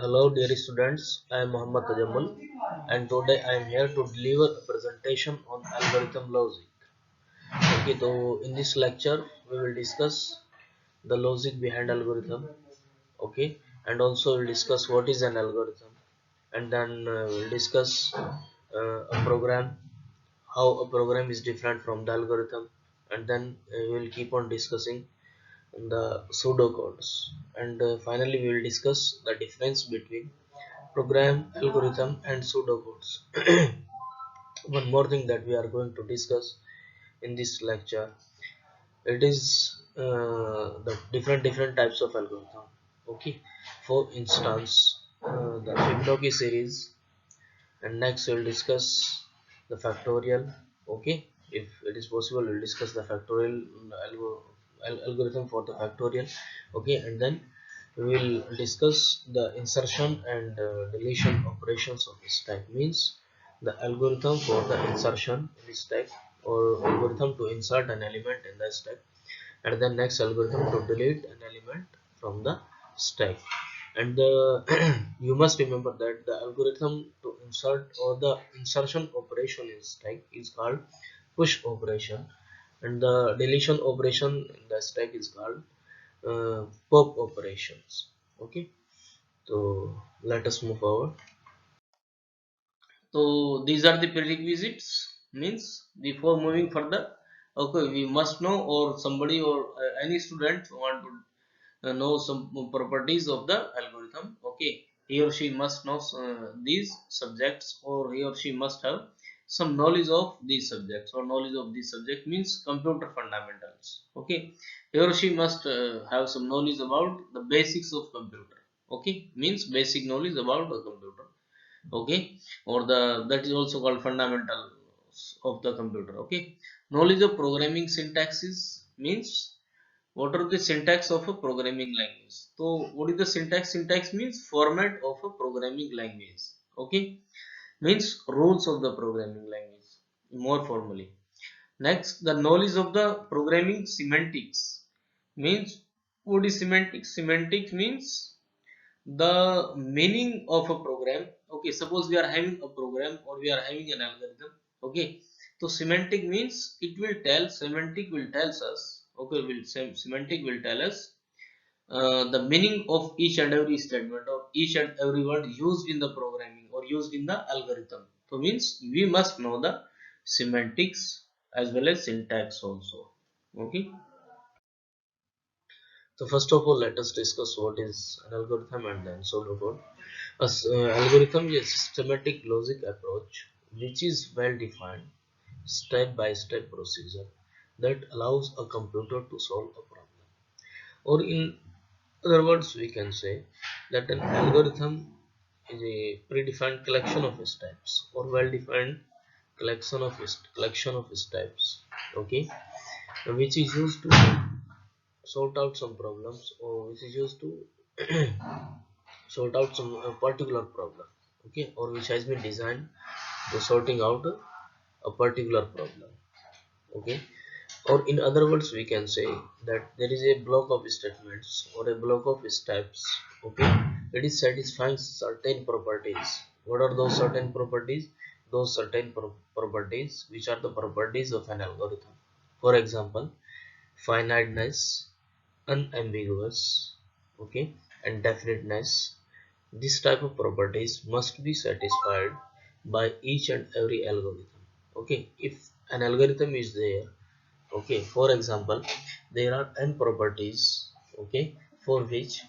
Hello dear students, I am Muhammad Tajammul and today I am here to deliver a presentation on algorithm logic. Okay, so in this lecture we will discuss the logic behind algorithm, okay, and also we'll discuss what is an algorithm, and then we'll discuss a program, how a program is different from the algorithm, and then we will keep on discussing the pseudocodes, and finally we will discuss the difference between program, algorithm and pseudocodes. One more thing that we are going to discuss in this lecture, it is the different types of algorithm. Okay, for instance, the Fibonacci series, and next we'll discuss the factorial. Okay, if it is possible, we'll discuss the factorial algorithm for the factorial. Okay, and then we will discuss the insertion and deletion operations of this type, means the algorithm for the insertion in this stack, or algorithm to insert an element in the stack, and then next algorithm to delete an element from the stack. And the you must remember that the algorithm to insert or the insertion operation in stack is called push operation, and the deletion operation in the stack is called pop operations. Okay, so let us move forward. So these are the prerequisites, means before moving further, okay, we must know, or somebody or any student want to know some properties of the algorithm. Okay, he or she must know these subjects, or he or she must have some knowledge of these subjects, or knowledge of this subject means computer fundamentals. Okay, he or she must have some knowledge about the basics of computer. Okay, means basic knowledge about the computer. Okay, or the that is also called fundamentals of the computer. Okay, knowledge of programming syntaxes, means what are the syntax of a programming language. So what is the syntax? Syntax means format of a programming language. Okay, means rules of the programming language more formally. Next, the knowledge of the programming semantics, means what is semantics? Semantics means the meaning of a program. Okay, suppose we are having a program, or we are having an algorithm. Okay, so semantic means it will tell, semantic will tells us, okay, semantic will tell us the meaning of each and every statement, or each and every word used in the programming or used in the algorithm. So means we must know the semantics as well as syntax also. Okay, so first of all, let us discuss what is an algorithm and then pseudocode. Algorithm is a systematic logic approach which is well defined step by step procedure that allows a computer to solve a problem. Or in other words, we can say that an algorithm is a predefined collection of steps, or well defined collection of steps. Okay, which is used to sort out some problems, or which is used to sort out some particular problem. Okay, or which has been designed to sorting out a particular problem. Okay, or in other words, we can say that there is a block of statements or a block of steps. Okay, it is satisfying certain properties. What are those certain properties? Those certain properties which are the properties of an algorithm. For example, finiteness, unambiguous, okay, and definiteness. This type of properties must be satisfied by each and every algorithm. Okay, if an algorithm is there, okay, for example, there are n properties, okay, for which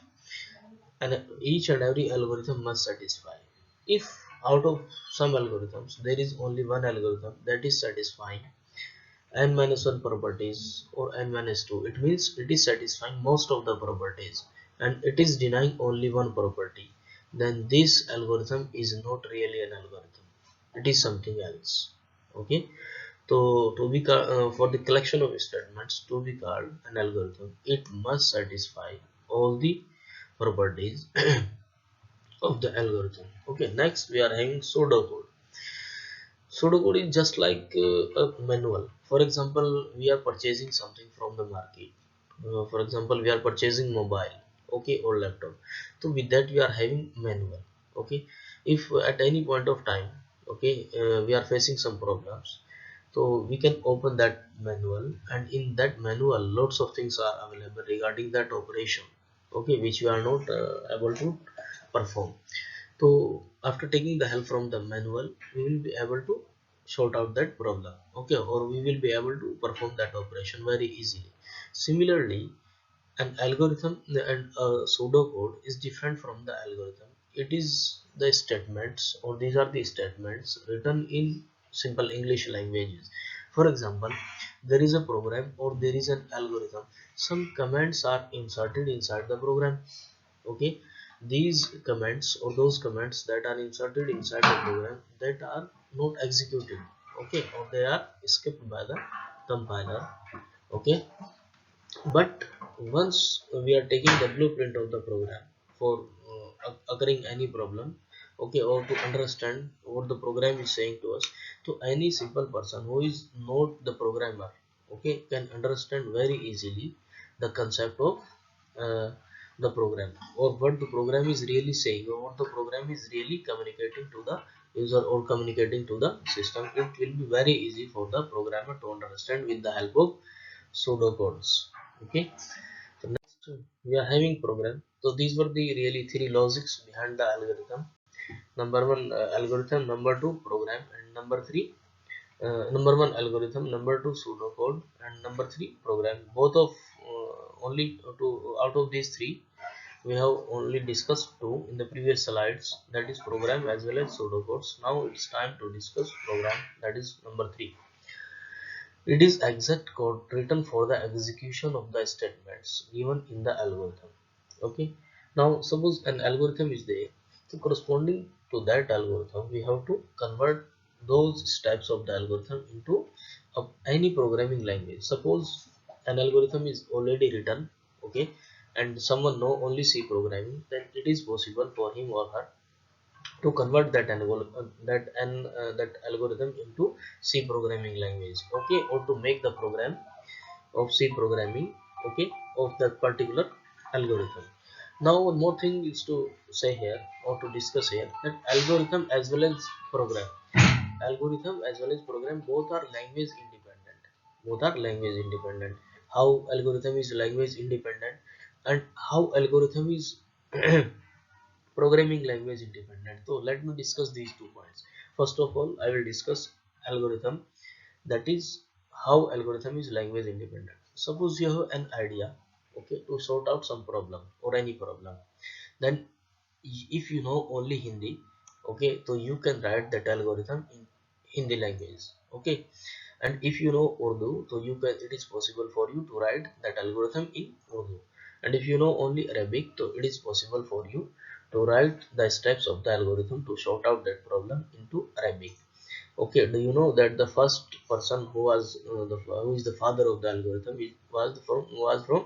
and each and every algorithm must satisfy. If out of some algorithms there is only one algorithm that is satisfying n minus 1 properties, or n minus 2, it means it is satisfying most of the properties and it is denying only one property, then this algorithm is not really an algorithm, it is something else. Okay, so for the collection of statements to be called an algorithm, it must satisfy all the properties of the algorithm. Okay, next we are having pseudocode. Pseudocode is just like a manual. For example, we are purchasing something from the market. For example, we are purchasing mobile. okay, or laptop. So with that we are having manual. Okay, if at any point of time, okay, we are facing some problems, so we can open that manual, and in that manual lots of things are available regarding that operation, okay, which we are not able to perform. So after taking the help from the manual, we will be able to sort out that problem, okay, or we will be able to perform that operation very easily. Similarly, an algorithm and a pseudocode is different from the algorithm. It is the statements, or these are the statements written in simple English languages. For example, there is a program or there is an algorithm. Some commands are inserted inside the program. Okay, these commands or those commands that are inserted inside the program that are not executed. Okay, or they are skipped by the compiler. Okay, but once we are taking the blueprint of the program for occurring any problem, okay, or to understand what the program is saying to us, to any simple person who is not the programmer, okay, can understand very easily the concept of uh, the program, or what the program is really saying, or what the program is really communicating to the user or communicating to the system. It will be very easy for the programmer to understand with the help of pseudocodes. Okay, so next we are having program. So these were the really three logics behind the algorithm. Number one, algorithm. Number two, program. And number three, number one, algorithm. Number two, pseudocode. And number three, program. Both of only two out of these three, we have only discussed two in the previous slides, that is program as well as pseudocodes. Now it's time to discuss program, that is number three. It is exact code written for the execution of the statements given in the algorithm. Okay. Now suppose an algorithm is there. So corresponding to that algorithm, we have to convert those steps of the algorithm into any programming language. Suppose an algorithm is already written, okay, and someone know only C programming, then it is possible for him or her to convert that algorithm into C programming language, okay, or to make the program of C programming, okay, of that particular algorithm. Now one more thing is to say here, or to discuss here, that algorithm as well as program both are language independent. Both are language independent. How algorithm is language independent, and how algorithm is programming language independent. So let me discuss these 2 points. First of all, I will discuss algorithm, that is how algorithm is language independent. Suppose you have an idea, okay, to sort out some problem or any problem, then if you know only Hindi, okay, so you can write that algorithm in Hindi language, okay, and if you know Urdu, so it is possible for you to write that algorithm in Urdu, and if you know only Arabic, so it is possible for you to write the steps of the algorithm to sort out that problem into Arabic. Okay, do you know that the first person who is the father of the algorithm was from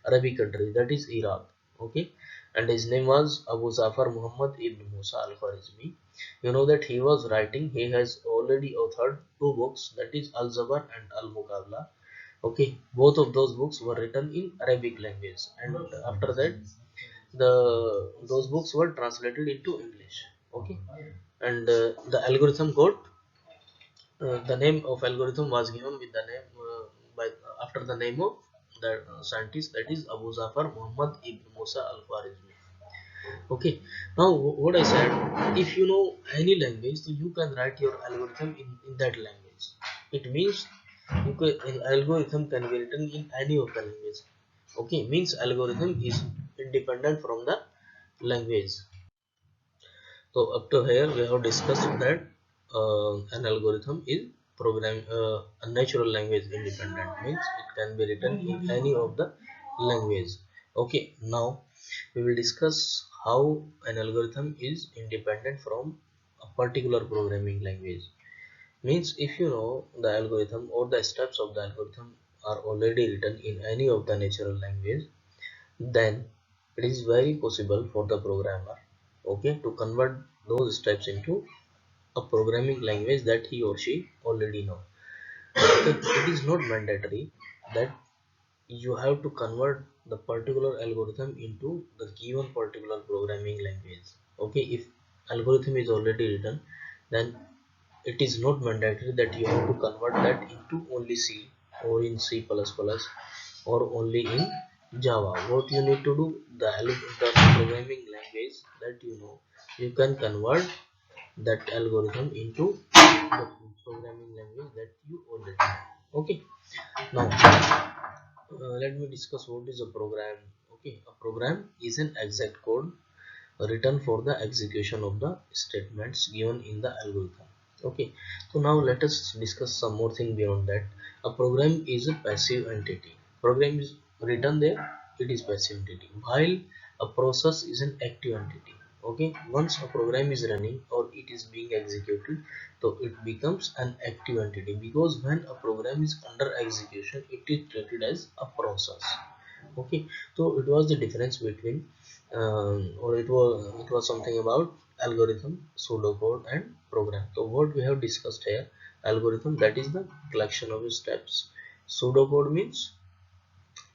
Arabic country, that is Iraq. Okay, and his name was Abu Zafar Muhammad ibn Musa al Khwarizmi. You know that he was writing. He has already authored two books, that is Al Zabar and Al Muqabla. Okay, both of those books were written in Arabic language, and after that, those books were translated into English. Okay, and the algorithm code, the name of algorithm was given with the name by after the name of the scientist, that is Abu Zafar Muhammad ibn Musa al Khwarizmi. Okay, now what I said, if you know any language, so you can write your algorithm in that language. It means an algorithm can be written in any of the language. Okay, means algorithm is independent from the language. So up to here we have discussed that an algorithm is a natural language independent, means it can be written in any of the language. Okay, now we will discuss how an algorithm is independent from a particular programming language. Means if you know the algorithm or the steps of the algorithm are already written in any of the natural language, then it is very possible for the programmer, okay, to convert those steps into a programming language that he or she already know. It is not mandatory that you have to convert the particular algorithm into the given particular programming language. Okay, if algorithm is already written, then it is not mandatory that you have to convert that into only C or in C++ or only in Java. What you need to do, the programming language that you know, you can convert that algorithm into the programming language that you already know. Okay, now let me discuss what is a program. Okay, a program is an exact code written for the execution of the statements given in the algorithm. Okay, so now let us discuss some more thing beyond that. A program is a passive entity. Program is written there, it is passive entity, while a process is an active entity. Okay, once a program is running or it is being executed, so it becomes an active entity, because when a program is under execution, it is treated as a process. Okay, so it was the difference between or it was something about algorithm, pseudocode and program. So what we have discussed here, algorithm, that is the collection of steps. Pseudocode means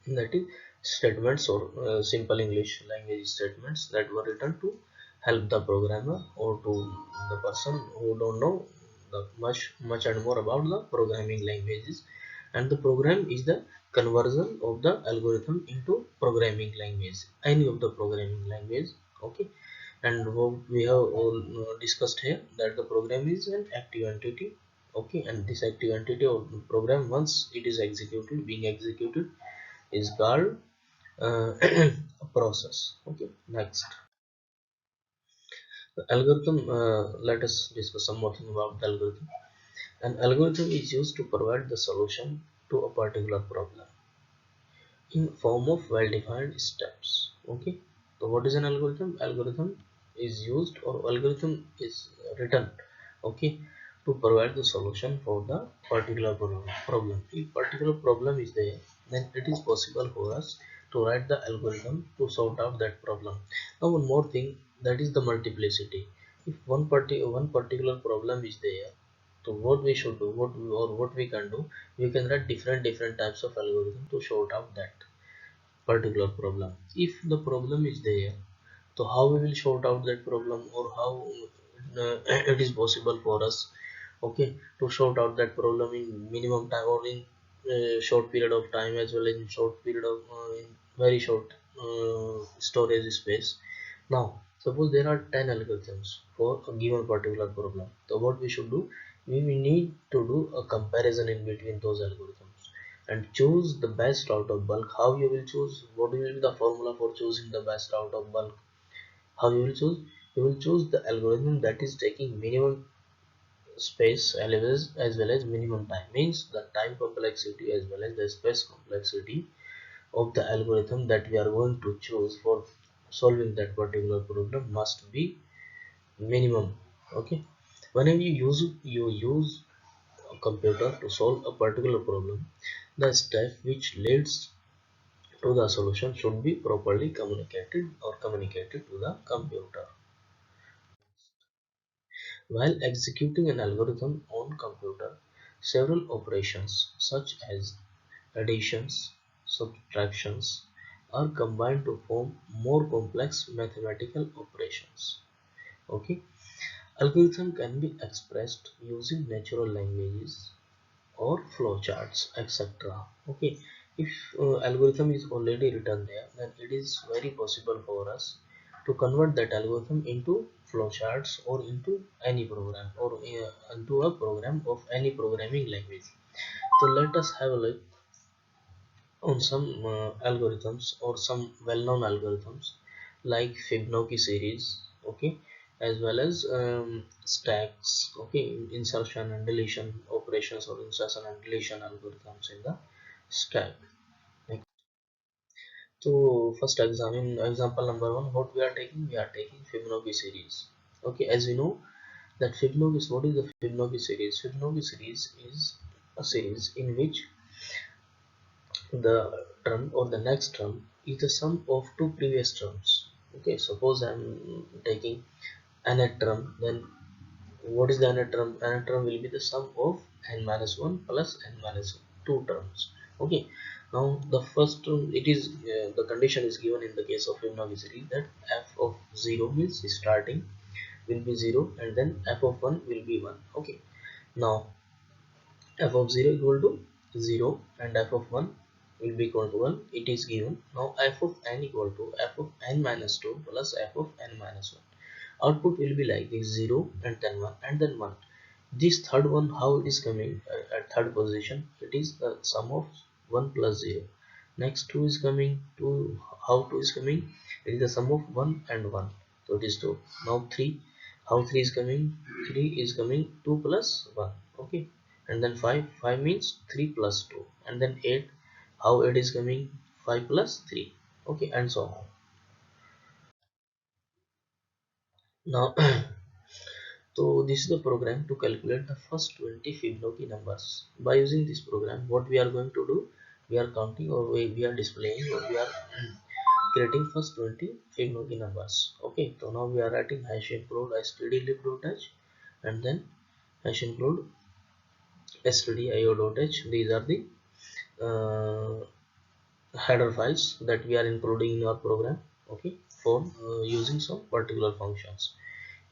that is statements, or simple English language statements that were written to help the programmer or to the person who don't know the much and more about the programming languages. And the program is the conversion of the algorithm into programming language, any of the programming language. Okay, and what we have all discussed here, that the program is an active entity. Okay, and this active entity or program, once it is executed, being executed, is called a process. Okay, next, the algorithm. Let us discuss some more thing about the algorithm. An algorithm is used to provide the solution to a particular problem in form of well-defined steps. Okay, so what is an algorithm? Algorithm is used, or algorithm is written, okay, to provide the solution for the particular problem. If particular problem is there, then it is possible for us to write the algorithm to sort out that problem. Now one more thing, that is the multiplicity. If one particular problem is there, so what we should do, what we can do, we can write different types of algorithm to sort out that particular problem. If the problem is there, so how we will sort out that problem, or how it is possible for us, okay, to sort out that problem in minimum time, or in short period of time, as well as in short period of in very short storage space. Now suppose there are 10 algorithms for a given particular problem, so what we should do, we will need to do a comparison in between those algorithms and choose the best out of bulk. How you will choose, what will be the formula for choosing the best out of bulk? How you will choose, you will choose the algorithm that is taking minimum space as well as minimum time, means the time complexity as well as the space complexity of the algorithm that we are going to choose for solving that particular problem must be minimum. Okay, whenever you use a computer to solve a particular problem, the step which leads to the solution should be properly communicated to the computer. While executing an algorithm on computer, several operations such as additions, subtractions are combined to form more complex mathematical operations. Okay, algorithm can be expressed using natural languages or flowcharts, etc. Okay, if algorithm is already written there, then it is very possible for us to convert that algorithm into flowcharts or into any program, or into a program of any programming language. So let us have a look on some algorithms, or some well-known algorithms like Fibonacci series. Okay, as well as stacks. Okay, insertion and deletion operations, or insertion and deletion algorithms in the stack. Like, so first examine example number one. What we are taking, we are taking Fibonacci series. Okay, as we know that Fibonacci, what is the Fibonacci series? Fibonacci series is a series in which the term or the next term is the sum of two previous terms. Okay, suppose I'm taking nth term, then what is the nth term? Nth term will be the sum of n minus 1 plus n minus 2 terms. Okay, now the first it is the condition is given in the case of Fibonacci series that f of 0 means starting will be 0 and then f of 1 will be 1. Okay, now f of 0 equal to 0 and f of 1 will be equal to 1, it is given. Now f of n equal to f of n minus 2 plus f of n minus 1. Output will be like this, 0 and then 1 and then 1. This third one, how it is coming at third position, it is the sum of 1 plus 0. Next 2 is coming, 2, how 2 is coming, it is the sum of 1 and 1, so it is 2. Now 3, how 3 is coming, 3 is coming 2 plus 1. Okay, and then 5, 5 means 3 plus 2, and then 8, how it is coming, 5 plus 3. Okay, and so on. Now so this is the program to calculate the first 20 Fibonacci numbers. By using this program, what we are going to do, we are counting or we are displaying or we are creating first 20 Fibonacci numbers. Okay, so now we are writing hash include stdlib.h and then hash include stdio.h. These are the uh, header files that we are including in our program. Okay, for using some particular functions.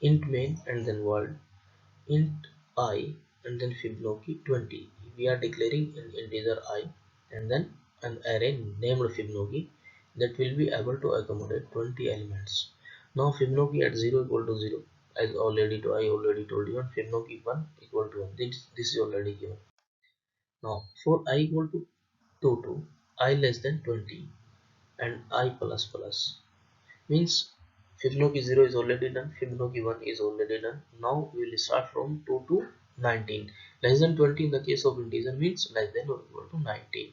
Int main and then void int I and then Fibonacci 20. We are declaring an integer I and then an array named Fibonacci that will be able to accommodate 20 elements. Now Fibonacci at 0 equal to 0, as I already told you, and Fibonacci 1 equal to 1. This is already given. Now for I equal to 2, I less than 20 and I plus plus means Fibonacci 0 is already done, Fibonacci 1 is already done. Now we will start from 2 to 19. Less than 20 in the case of integer means less than or equal to 19.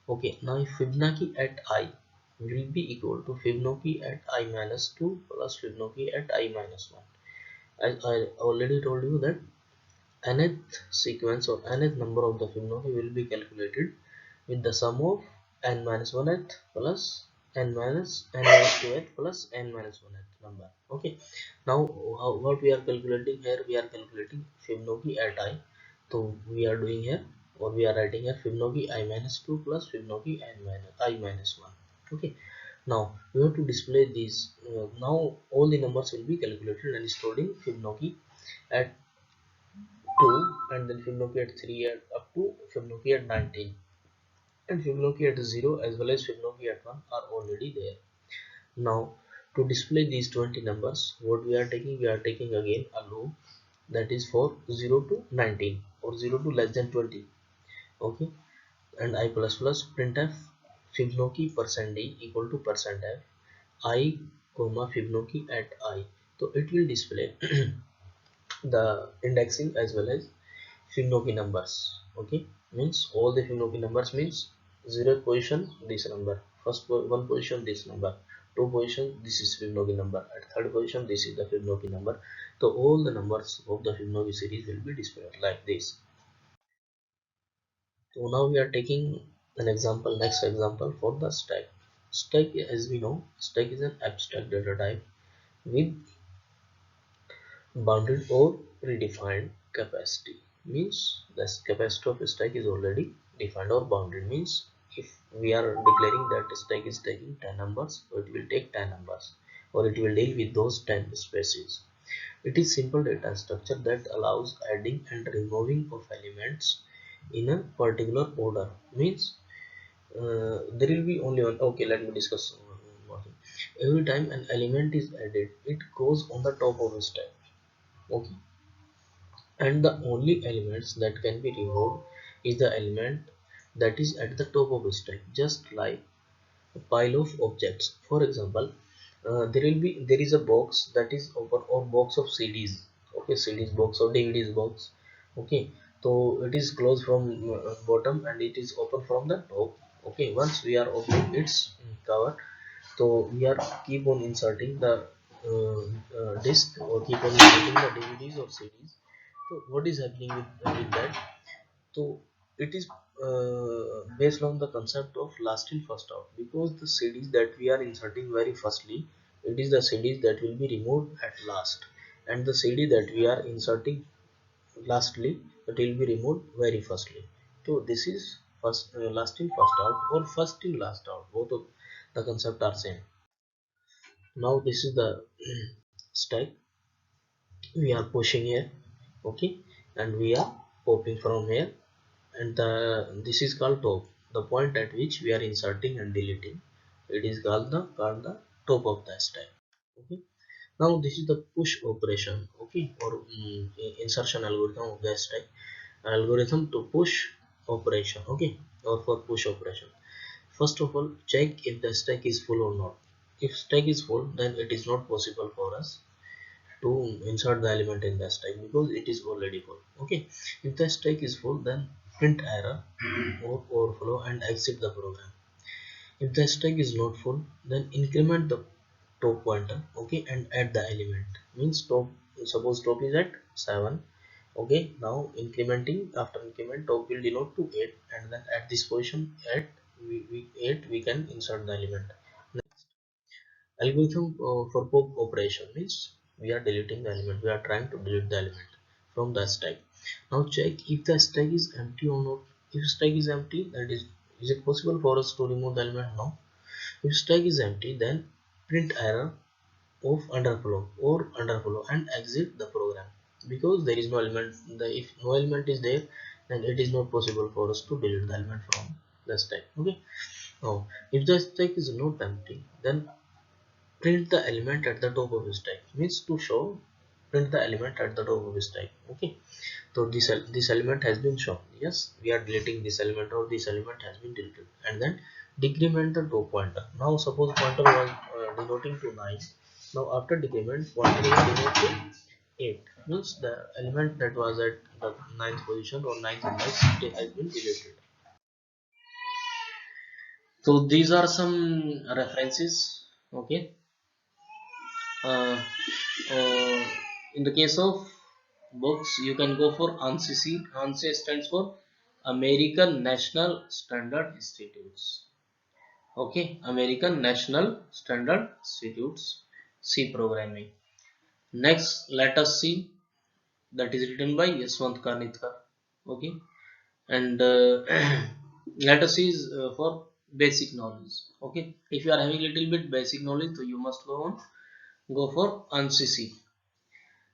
Okay, now if Fibonacci at I will be equal to Fibonacci at I minus 2 plus Fibonacci at I minus 1. As I already told you that nth sequence or nth number of the Fibonacci will be calculated with the sum of n minus 1th plus n minus 2th plus n minus 1th number. Okay, now what we are calculating here, we are calculating Fibonacci at I. So we are doing here or we are writing here Fibonacci I minus 2 plus Fibonacci I minus 1. Okay, now we have to display these. Now all the numbers will be calculated and stored in Fibonacci at 2 and then Fibonacci at 3 and up to Fibonacci at 19. And Fibonacci at 0 as well as Fibonacci at 1 are already there. Now to display these 20 numbers, what we are taking, we are taking again a loop that is for 0 to 19 or 0 to less than 20. Okay, and I plus plus printf Fibonacci percent d equal to percent f I comma Fibonacci at I. So it will display the indexing as well as Fibonacci numbers. Okay, means all the Fibonacci numbers means 0th position this number, first one position this number, 2 position this is Fibonacci number, at third position this is the Fibonacci number. So all the numbers of the Fibonacci series will be displayed like this. So now we are taking an example, next example for the stack. Stack, as we know, stack is an abstract data type with bounded or predefined capacity. Means the capacity of a stack is already defined or bounded. Means if we are declaring that a stack is taking 10 numbers, so it will take 10 numbers or it will deal with those 10 spaces. It is simple data structure that allows adding and removing of elements in a particular order. Means there will be only one. Okay, let me discuss one thing. Every time an element is added, it goes on the top of a stack. Okay, and the only elements that can be removed is the element that is at the top of the stack, just like a pile of objects. For example, there is a box that is open or box of CDs. Okay, CDs box or DVDs box. Okay, so it is closed from bottom and it is open from the top. Okay, once we are opening its cover, so we are keep on inserting the disc or keep on inserting the DVDs or CDs. So what is happening with that? So it is based on the concept of last in first out, because the CDs that we are inserting very firstly, it is the CDs that will be removed at last, and the CD that we are inserting lastly, it will be removed very firstly. So this is first last in first out or first in last out. Both of the concept are same. Now this is the stack we are pushing here, okay, and we are popping from here, and this is called top, the point at which we are inserting and deleting. It is called the top of the stack, okay. Now this is the push operation, okay, or insertion algorithm of the stack, algorithm to push operation, okay, or for push operation. First of all, check if the stack is full or not. If stack is full, then it is not possible for us to insert the element in the stack because it is already full, okay. If the stack is full, then print error or overflow and exit the program. If the stack is not full, then increment the top pointer, okay, and add the element. Means top, suppose top is at 7, okay. Now incrementing, after increment, top will denote to 8, and then at this position at 8 we can insert the element. Next, algorithm for pop operation means we are deleting the element, we are trying to delete the element from the stack. Now check if the stack is empty or not. If stack is empty, that is it possible for us to remove the element? No. If stack is empty, then print error of underflow and exit the program, because there is no element. If no element is there, then it is not possible for us to delete the element from the stack, okay. Now if the stack is not empty, then print the element at the top of the stack. Means to show, print the element at the top of the stack, okay. So this element has been shown, yes, we are deleting this element, or this element has been deleted, and then decrement the top pointer. Now suppose pointer was denoting to 9. Now after decrement, pointer will denote to 8. Means the element that was at the ninth position or ninth index, it has been deleted. So these are some references, okay. uh, uh, in the case of books, you can go for ANSI. ANSI stands for American National Standard Institutes. Okay, American National Standard Institutes, C programming. Next, let us see, that is written by Yaswant Karnitkar. Okay, and let us see for basic knowledge. Okay, if you are having little bit basic knowledge, so you must go for ANSI.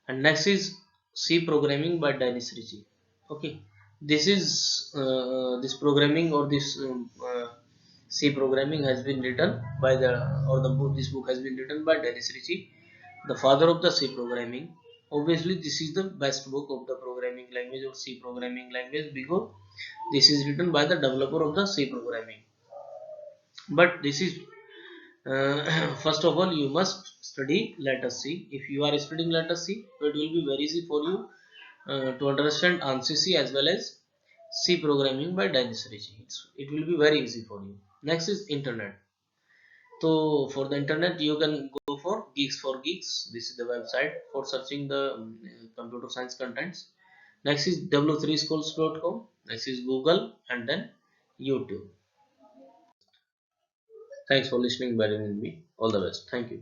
And next is C programming by Dennis Ritchie. Okay, this is this programming, or this C programming has been written by the, or the book, this book has been written by Dennis Ritchie, the father of the C programming. Obviously this is the best book of the programming language, or C programming language, because this is written by the developer of the C programming. But this is first of all, you must study letter C. If you are studying letter C, so it will be very easy for you to understand ANSI as well as C programming by Dennis Ritchie. It will be very easy for you. Next is internet. So for the internet, you can go for Geeks for Geeks. This is the website for searching the computer science contents. Next is w3schools.com. Next is Google, and then YouTube. Thanks for listening, bearing with me. All the best. Thank you.